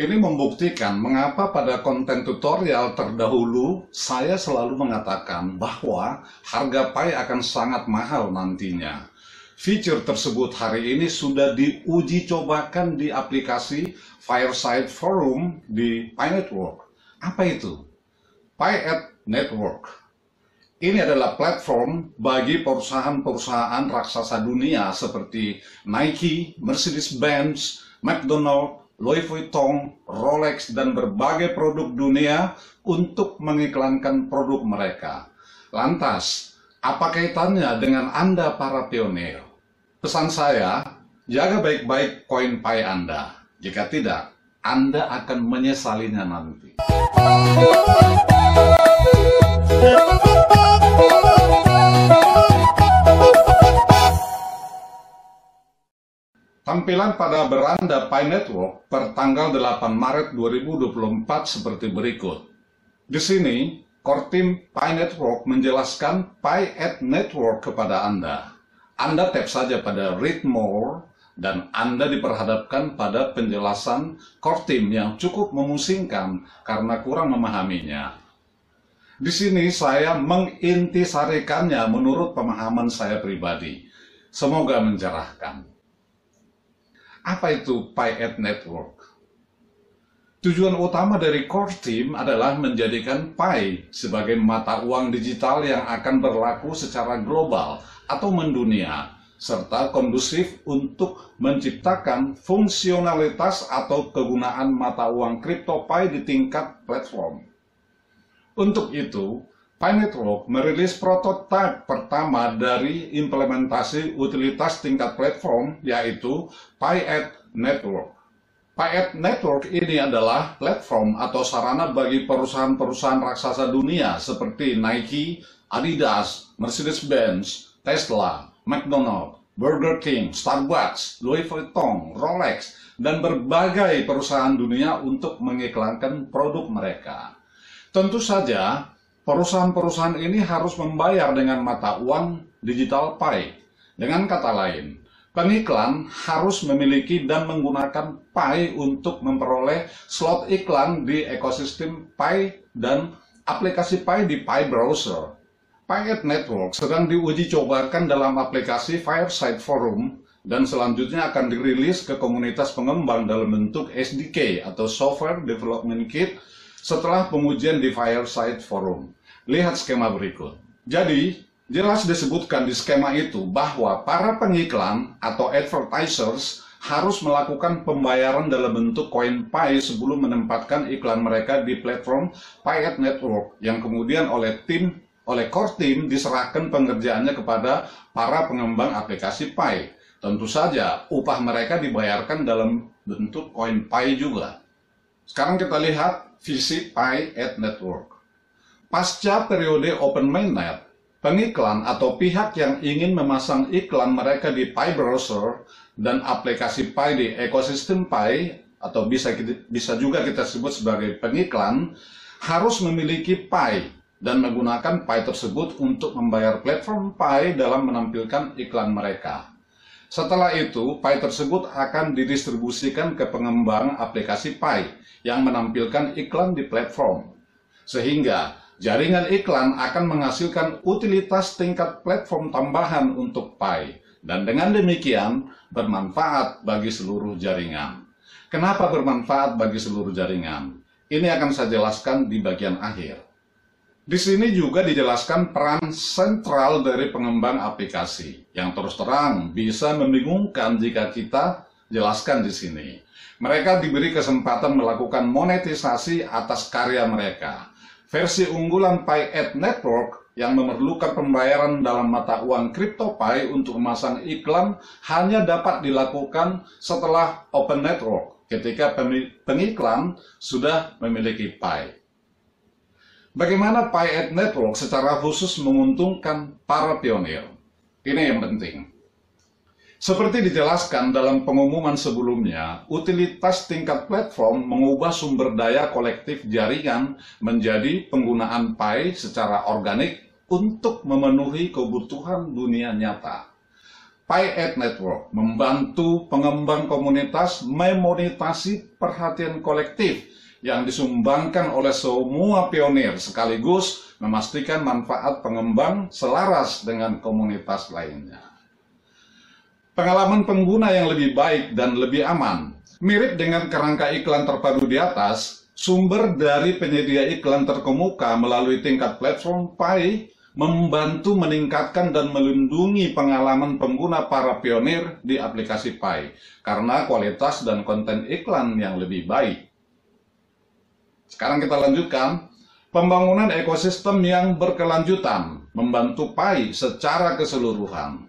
Ini membuktikan mengapa pada konten tutorial terdahulu saya selalu mengatakan bahwa harga Pi akan sangat mahal nantinya. Fitur tersebut hari ini sudah diuji cobakan di aplikasi Fireside Forum di Pi Network. Apa itu? Pi@ Network. Ini adalah platform bagi perusahaan-perusahaan raksasa dunia seperti Nike, Mercedes-Benz, McDonald's, Louis Vuitton, Rolex, dan berbagai produk dunia untuk mengiklankan produk mereka. Lantas, apa kaitannya dengan Anda para pionir? Pesan saya, jaga baik-baik koin Pi Anda. Jika tidak, Anda akan menyesalinya nanti. Tampilan pada beranda Pi Network per tanggal 8 Maret 2024 seperti berikut. Di sini, core team Pi Network menjelaskan Pi@ Network kepada Anda. Anda tap saja pada Read More, dan Anda diperhadapkan pada penjelasan core team yang cukup memusingkan karena kurang memahaminya. Di sini saya mengintisarikannya menurut pemahaman saya pribadi. Semoga mencerahkan. Apa itu Pi@ Network? Tujuan utama dari core team adalah menjadikan Pi sebagai mata uang digital yang akan berlaku secara global atau mendunia, serta kondusif untuk menciptakan fungsionalitas atau kegunaan mata uang kripto Pi di tingkat platform. Untuk itu, Pi Network merilis prototipe pertama dari implementasi utilitas tingkat platform, yaitu Pi@ Network. Pi@ Network ini adalah platform atau sarana bagi perusahaan-perusahaan raksasa dunia seperti Nike, Adidas, Mercedes-Benz, Tesla, McDonald's, Burger King, Starbucks, Louis Vuitton, Rolex, dan berbagai perusahaan dunia untuk mengiklankan produk mereka. Tentu saja, perusahaan-perusahaan ini harus membayar dengan mata uang digital Pi. Dengan kata lain, pengiklan harus memiliki dan menggunakan Pi untuk memperoleh slot iklan di ekosistem Pi dan aplikasi Pi di Pi Browser. Pi@ Network sedang diuji cobakan dalam aplikasi Fireside Forum dan selanjutnya akan dirilis ke komunitas pengembang dalam bentuk SDK atau Software Development Kit setelah pengujian di Fireside Forum. Lihat skema berikut. Jadi, jelas disebutkan di skema itu bahwa para pengiklan atau advertisers harus melakukan pembayaran dalam bentuk koin Pi sebelum menempatkan iklan mereka di platform Pi@ Network yang kemudian oleh core team diserahkan pengerjaannya kepada para pengembang aplikasi Pi. Tentu saja upah mereka dibayarkan dalam bentuk koin Pi juga. Sekarang kita lihat visi Pi@ Network. Pasca periode Open Mainnet, pengiklan atau pihak yang ingin memasang iklan mereka di Pi Browser dan aplikasi Pi di ekosistem Pi, atau bisa juga kita sebut sebagai pengiklan, harus memiliki Pi dan menggunakan Pi tersebut untuk membayar platform Pi dalam menampilkan iklan mereka. Setelah itu, Pi tersebut akan didistribusikan ke pengembang aplikasi Pi yang menampilkan iklan di platform. Sehingga jaringan iklan akan menghasilkan utilitas tingkat platform tambahan untuk Pi, dan dengan demikian bermanfaat bagi seluruh jaringan. Kenapa bermanfaat bagi seluruh jaringan? Ini akan saya jelaskan di bagian akhir. Di sini juga dijelaskan peran sentral dari pengembang aplikasi, yang terus terang bisa membingungkan jika kita jelaskan di sini. Mereka diberi kesempatan melakukan monetisasi atas karya mereka. Versi unggulan Pi@ Network yang memerlukan pembayaran dalam mata uang kripto Pi untuk memasang iklan hanya dapat dilakukan setelah Open Network ketika pengiklan sudah memiliki Pi. Bagaimana Pi@ Network secara khusus menguntungkan para pionir? Ini yang penting. Seperti dijelaskan dalam pengumuman sebelumnya, utilitas tingkat platform mengubah sumber daya kolektif jaringan menjadi penggunaan Pi secara organik untuk memenuhi kebutuhan dunia nyata. Pi@Network Network membantu pengembang komunitas memonetasi perhatian kolektif yang disumbangkan oleh semua pionir sekaligus memastikan manfaat pengembang selaras dengan komunitas lainnya. Pengalaman pengguna yang lebih baik dan lebih aman. Mirip dengan kerangka iklan terpadu di atas, sumber dari penyedia iklan terkemuka melalui tingkat platform Pi membantu meningkatkan dan melindungi pengalaman pengguna para pionir di aplikasi Pi karena kualitas dan konten iklan yang lebih baik. Sekarang kita lanjutkan. Pembangunan ekosistem yang berkelanjutan membantu Pi secara keseluruhan.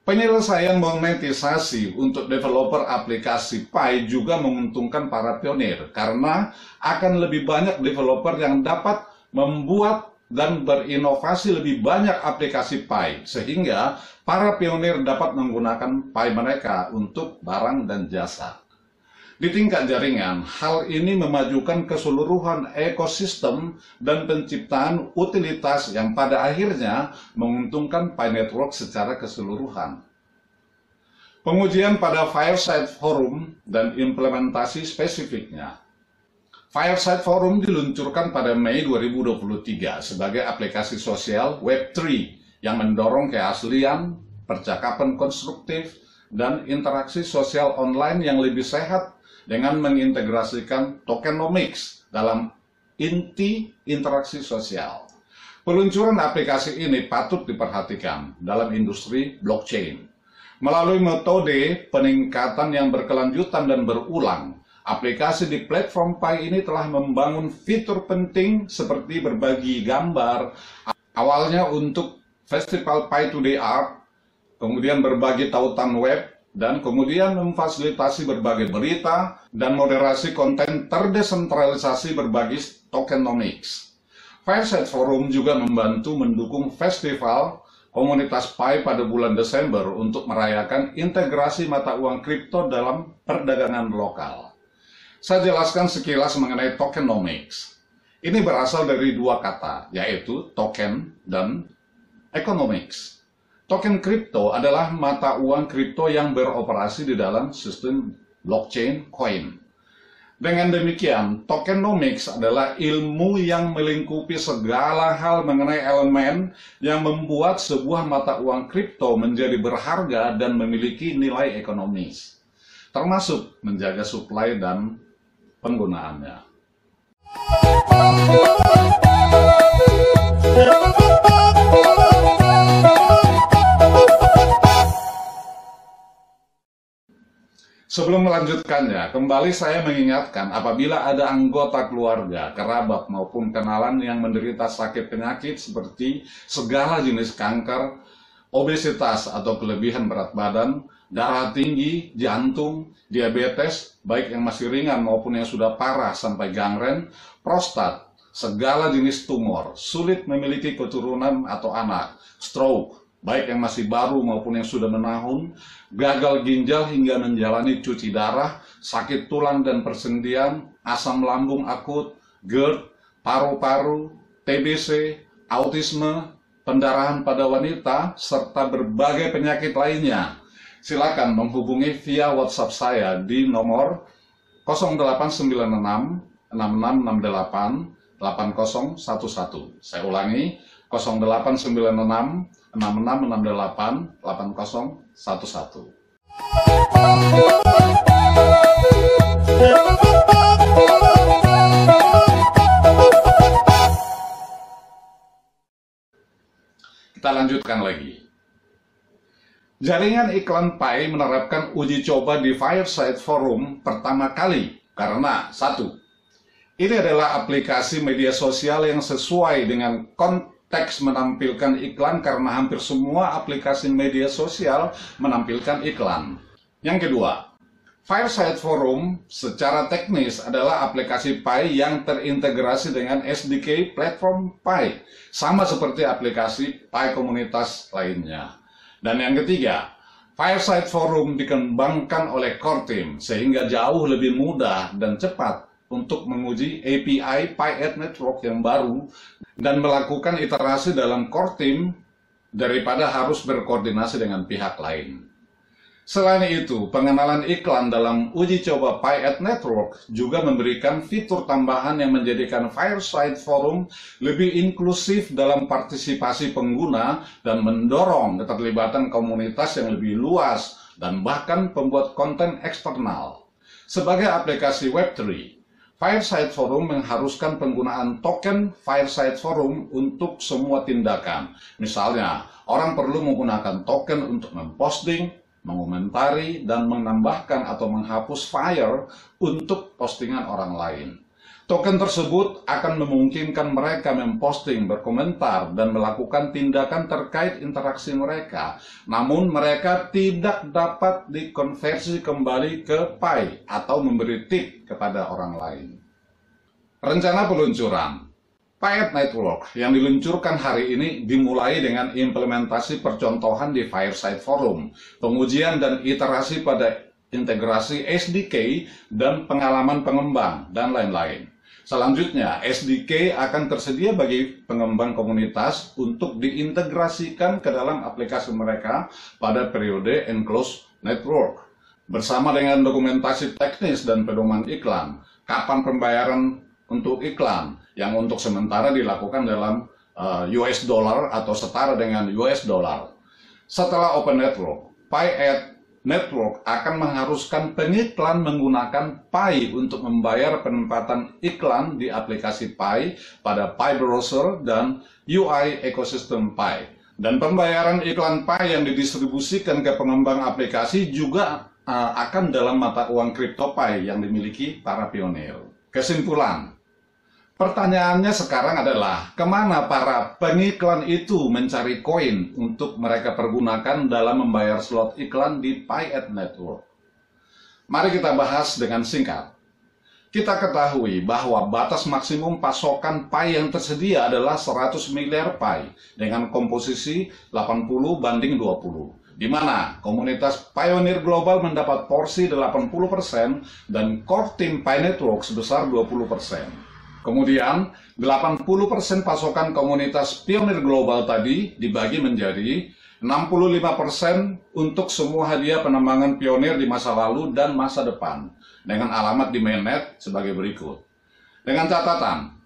Penyelesaian monetisasi untuk developer aplikasi Pi juga menguntungkan para pionir karena akan lebih banyak developer yang dapat membuat dan berinovasi lebih banyak aplikasi Pi sehingga para pionir dapat menggunakan Pi mereka untuk barang dan jasa. Di tingkat jaringan, hal ini memajukan keseluruhan ekosistem dan penciptaan utilitas yang pada akhirnya menguntungkan Pi Network secara keseluruhan. Pengujian pada Fireside Forum dan implementasi spesifiknya. Fireside Forum diluncurkan pada Mei 2023 sebagai aplikasi sosial Web3 yang mendorong keaslian, percakapan konstruktif, dan interaksi sosial online yang lebih sehat dengan mengintegrasikan tokenomics dalam inti interaksi sosial. Peluncuran aplikasi ini patut diperhatikan dalam industri blockchain. Melalui metode peningkatan yang berkelanjutan dan berulang, aplikasi di platform Pi ini telah membangun fitur penting seperti berbagi gambar, awalnya untuk festival Pi Today Art, kemudian berbagi tautan web, dan kemudian memfasilitasi berbagai berita dan moderasi konten terdesentralisasi berbasis tokenomics. Fireside Forum juga membantu mendukung festival komunitas Pi pada bulan Desember untuk merayakan integrasi mata uang kripto dalam perdagangan lokal. Saya jelaskan sekilas mengenai tokenomics. Ini berasal dari dua kata, yaitu token dan economics. Token kripto adalah mata uang kripto yang beroperasi di dalam sistem blockchain coin. Dengan demikian, tokenomics adalah ilmu yang melingkupi segala hal mengenai elemen yang membuat sebuah mata uang kripto menjadi berharga dan memiliki nilai ekonomis, termasuk menjaga suplai dan penggunaannya. Sebelum melanjutkannya, kembali saya mengingatkan apabila ada anggota keluarga, kerabat maupun kenalan yang menderita sakit penyakit seperti segala jenis kanker, obesitas atau kelebihan berat badan, darah tinggi, jantung, diabetes, baik yang masih ringan maupun yang sudah parah sampai gangren, prostat, segala jenis tumor, sulit memiliki keturunan atau anak, stroke, baik yang masih baru maupun yang sudah menahun, gagal ginjal hingga menjalani cuci darah, sakit tulang dan persendian, asam lambung akut, GERD, paru-paru, TBC, autisme, pendarahan pada wanita, serta berbagai penyakit lainnya. Silakan menghubungi via WhatsApp saya di nomor 0896 6668 8011. Saya ulangi, 0896 6668 8011. Kita lanjutkan lagi. Jaringan iklan Pi menerapkan uji coba di Fireside Forum pertama kali karena satu, ini adalah aplikasi media sosial yang sesuai dengan konteks menampilkan iklan karena hampir semua aplikasi media sosial menampilkan iklan. Yang kedua, Fireside Forum secara teknis adalah aplikasi Pi yang terintegrasi dengan SDK platform Pi, sama seperti aplikasi Pi komunitas lainnya. Dan yang ketiga, Fireside Forum dikembangkan oleh core team sehingga jauh lebih mudah dan cepat untuk menguji API Pi@Network yang baru dan melakukan iterasi dalam core team daripada harus berkoordinasi dengan pihak lain. Selain itu, pengenalan iklan dalam uji coba Pi@Network juga memberikan fitur tambahan yang menjadikan Fireside Forum lebih inklusif dalam partisipasi pengguna dan mendorong keterlibatan komunitas yang lebih luas dan bahkan pembuat konten eksternal. Sebagai aplikasi Web3, Fireside Forum mengharuskan penggunaan token Fireside Forum untuk semua tindakan. Misalnya, orang perlu menggunakan token untuk memposting, mengomentari, dan menambahkan atau menghapus file untuk postingan orang lain. Token tersebut akan memungkinkan mereka memposting, berkomentar, dan melakukan tindakan terkait interaksi mereka. Namun mereka tidak dapat dikonversi kembali ke Pi atau memberi tip kepada orang lain. Rencana peluncuran Pi@Network yang diluncurkan hari ini dimulai dengan implementasi percontohan di Fireside Forum, pengujian dan iterasi pada integrasi SDK dan pengalaman pengembang, dan lain-lain. Selanjutnya, SDK akan tersedia bagi pengembang komunitas untuk diintegrasikan ke dalam aplikasi mereka pada periode Enclosed Network, bersama dengan dokumentasi teknis dan pedoman iklan, kapan pembayaran untuk iklan, yang untuk sementara dilakukan dalam US dollar atau setara dengan US dollar. Setelah Open Network, Pi@Network akan mengharuskan pengiklan menggunakan Pi untuk membayar penempatan iklan di aplikasi Pi pada Pi Browser dan UI ekosistem Pi. Dan pembayaran iklan Pi yang didistribusikan ke pengembang aplikasi juga akan dalam mata uang kripto Pi yang dimiliki para pionir. Kesimpulan, pertanyaannya sekarang adalah, kemana para pengiklan itu mencari koin untuk mereka pergunakan dalam membayar slot iklan di Pi@Network? Mari kita bahas dengan singkat. Kita ketahui bahwa batas maksimum pasokan Pi yang tersedia adalah 100 miliar Pi dengan komposisi 80 banding 20. Di mana komunitas pionir global mendapat porsi 80% dan core team Pi@Network sebesar 20%. Kemudian, 80% pasokan komunitas pionir global tadi dibagi menjadi 65% untuk semua hadiah pengembangan pionir di masa lalu dan masa depan, dengan alamat di mainnet sebagai berikut. Dengan catatan,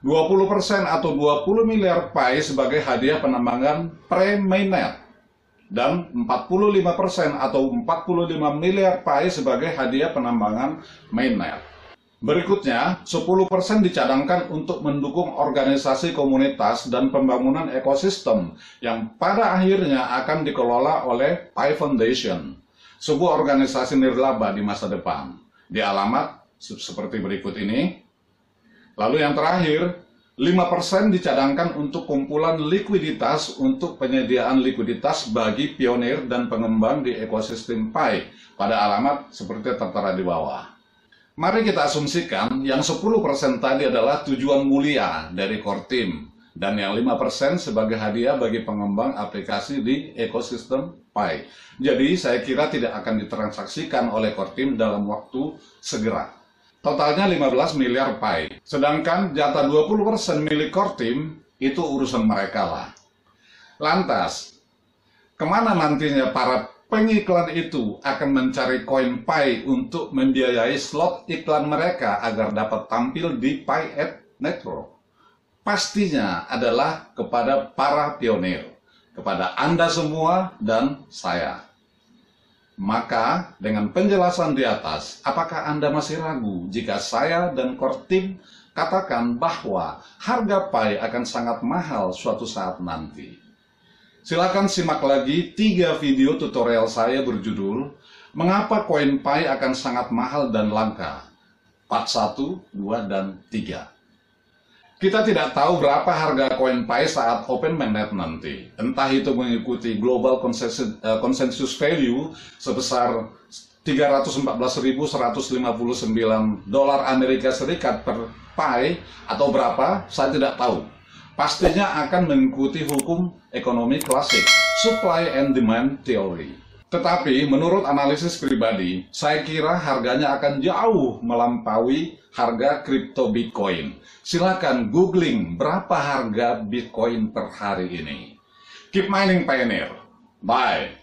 20% atau 20 miliar Pi sebagai hadiah pengembangan pre-mainnet, dan 45% atau 45 miliar Pi sebagai hadiah penambangan mainnet. Berikutnya, 10% dicadangkan untuk mendukung organisasi komunitas dan pembangunan ekosistem yang pada akhirnya akan dikelola oleh Pi Foundation, sebuah organisasi nirlaba di masa depan. Di alamat seperti berikut ini. Lalu yang terakhir, 5% dicadangkan untuk kumpulan likuiditas untuk penyediaan likuiditas bagi pionir dan pengembang di ekosistem Pi pada alamat seperti tertera di bawah. Mari kita asumsikan yang 10% tadi adalah tujuan mulia dari core team, dan yang 5% sebagai hadiah bagi pengembang aplikasi di ekosistem Pi. Jadi saya kira tidak akan ditransaksikan oleh core team dalam waktu segera. Totalnya 15 miliar Pi. Sedangkan jatah 20% milik core team itu urusan mereka lah. Lantas, kemana nantinya para pengiklan itu akan mencari koin Pi untuk membiayai slot iklan mereka agar dapat tampil di Pi@Network? Pastinya adalah kepada para pionir, kepada Anda semua dan saya. Maka dengan penjelasan di atas, apakah Anda masih ragu jika saya dan core team katakan bahwa harga Pi akan sangat mahal suatu saat nanti? Silakan simak lagi 3 video tutorial saya berjudul Mengapa koin Pi akan sangat mahal dan langka, part 1, 2, dan 3. Kita tidak tahu berapa harga koin Pi saat open mainnet nanti. Entah itu mengikuti global consensus value sebesar $314.159 Amerika Serikat per Pi atau berapa, saya tidak tahu. Pastinya akan mengikuti hukum ekonomi klasik, supply and demand theory. Tetapi menurut analisis pribadi, saya kira harganya akan jauh melampaui harga kripto Bitcoin. Silakan googling berapa harga Bitcoin per hari ini. Keep mining Pioneer. Bye.